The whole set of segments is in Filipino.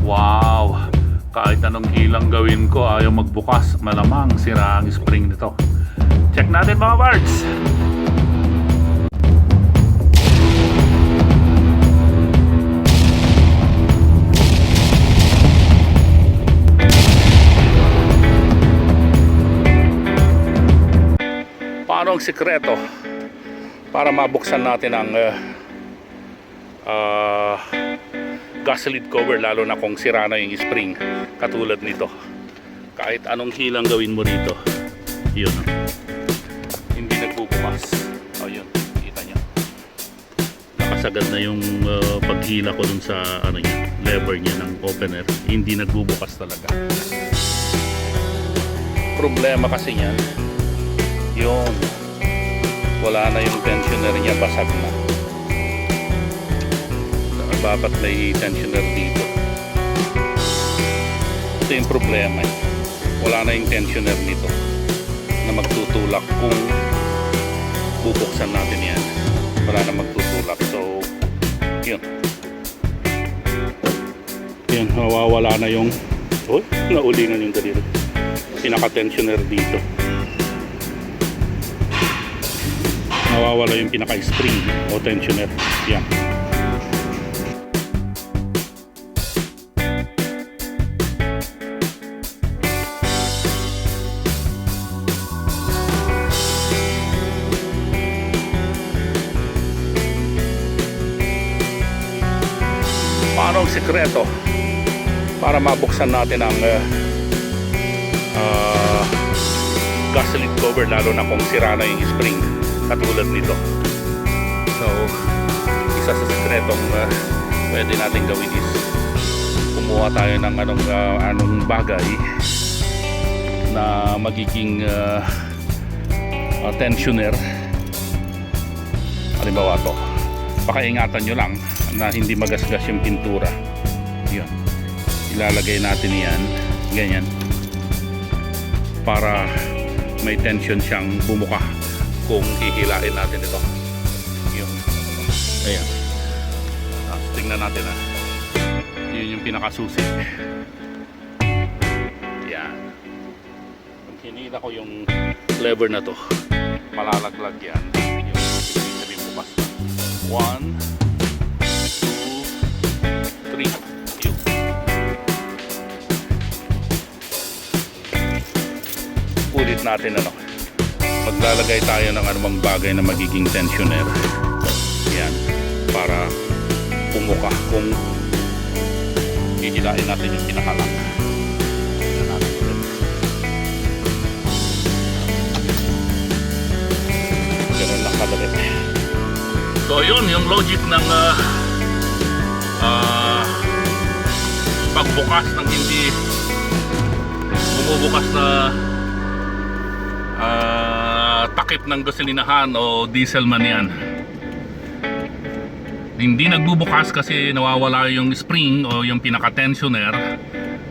Wow! Kahit anong hilang gawin ko, ayaw magbukas. Malamang sira ang spring nito. Check natin mga parts! Paano ang sikreto para mabuksan natin ang gas lid cover, lalo na kung sira na yung spring katulad nito? Kahit anong hilang gawin mo rito, yun, hindi nagbubukas. O yun, kita nyo, nakasagad na yung paghila ko dun sa ano niya, lever niya ng opener. Hindi nagbubukas talaga. Problema kasi niyan, yun, wala na yung tensioner niya, basag na. Dapat may tensioner dito. Ito yung problema, wala na yung tensioner nito na magtutulak kung bubuksan natin yan. Wala na magtutulak, so yun, mawawala na yung naulingan yung daliri, pinaka-tensioner dito. Nawawala yung pinaka-spring o tensioner. Yan. Paano ang sikreto para mabuksan natin ang gas lid cover, lalo na kung sira na yung spring katulad nito? So, isa sa sikretong pwede natin gawin is kumuha tayo ng anong bagay na magiging tensioner. Halimbawa to, pakaingatan nyo lang na hindi magasgas yung pintura. Yun, ilalagay natin yan ganyan para may tension siyang bumuka kung hihilain natin ito. Yun, ayan. Tingnan natin yun yung pinakasusi. Yan, kung hinila ko yung lever na to, malalaglag yan. Yung sabihin bukas na 1, 2, 3. Yun. Ulit natin maglalagay tayo ng anumang bagay na magiging tensioner. Yan, para pumuka kung hihilain natin yung pinakalang. Ganun lang kadali. So yun yung logic ng pagbukas ng hindi bumubukas na takip ng gasolinahan o diesel man yan. Hindi nagbubukas kasi nawawala yung spring o yung pinaka-tensioner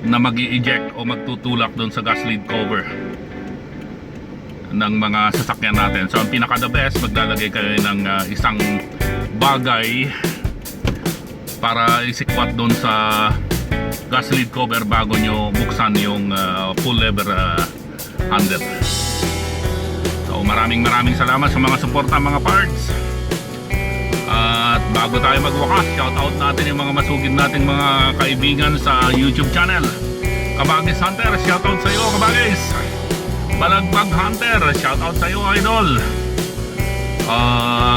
na mag-i-eject o magtutulak doon sa gas lid cover ng mga sasakyan natin. So ang pinaka-the best, maglalagay kayo ng isang bagay para isikwat doon sa gas lid cover bago nyo buksan yung full lever handle. So maraming salamat sa mga suporta mga parts. At bago tayo magwakas, shoutout natin yung mga masugid nating mga kaibigan sa YouTube channel. Kabagis Hunter, shoutout sa iyo Kabagis. Balagbag Hunter, shoutout sa iyo idol.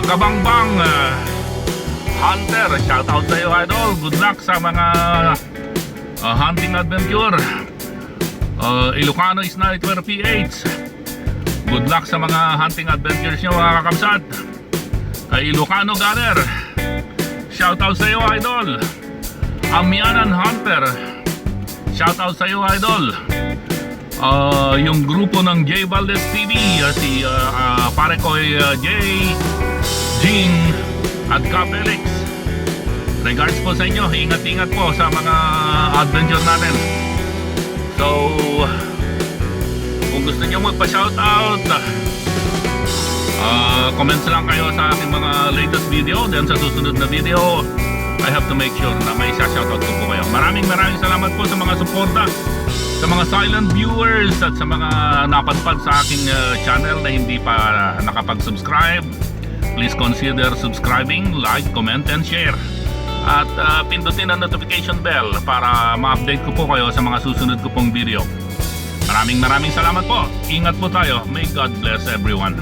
Kabangbang Hunter, shoutout sa iyo idol. Good luck sa mga hunting adventure. Ilocano Sniper PH, good luck sa mga hunting adventures nyo mga kakabsat. Kay Ilocano Gunner, shoutout sa iyo idol. Amianan Hunter, shoutout sa iyo idol. Yung grupo ng J Valdez TV, si pare ko Jay, Jean at Capelix, regards po sa inyo. Ingat po sa mga adventure natin. So kung gusto nyo magpa-shoutout, comments lang kayo sa aking mga latest video. Then sa susunod na video, I have to make sure na may shoutout ko po kayo. Maraming maraming salamat po sa mga suporta, sa mga silent viewers at sa mga napadpad sa aking channel na hindi pa nakapag-subscribe. Please consider subscribing, like, comment, and share. At pindutin ang notification bell para ma-update ko po kayo sa mga susunod ko pong video. Maraming salamat po. Ingat po tayo. May God bless everyone.